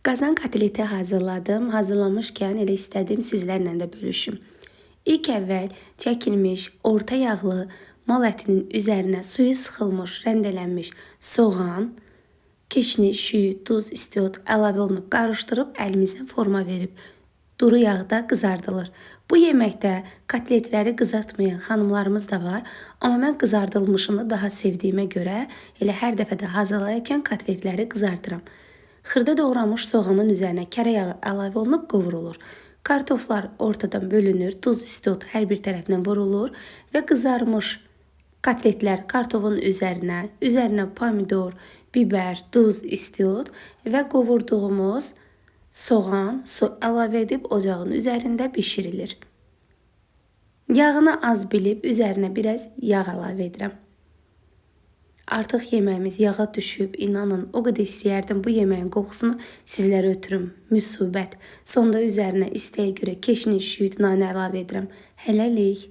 Qazan kotleti hazırladım. Hazırlamışkən elə istədim sizlərlə də bölüşüm. İlk əvvəl çəkilmiş, orta yağlı mal ətinin üzərinə suyu sıxılmış, rəndələnmiş soğan, keşniş, şüy, duz, istiot əlavə olunub qarışdırıb əlimizə forma verib duru yağda qızardılır. Bu yeməkdə kotletləri qızartmayan xanımlarımız da var, amma mən qızardılmışını daha sevdiyimə görə elə hər dəfə də hazırlayarkən kotletləri qızardıram. Xırda doğranmış soğanın üzərinə kərə yağı əlavə olunub qovurulur. Kartoflar ortadan bölünür, duz, istiot hər bir tərəfindən vurulur və qızarmış kotletlər kartofun üzərinə pomidor, biber, duz, istiot və qovurduğumuz soğan, su əlavə edib ocağın üzərində bişirilir. Yağını az bilib üzərinə biraz yağ əlavə edirəm. Artıq yeməyimiz yağa düşüb, inanın o qədər istəyərdim bu yeməyin qoxusunu sizlərə ötürüm. Müsibət. Sonda üzərinə istəyə görə keşniş, şüyd, nanə əlavə edirəm. Hələlik.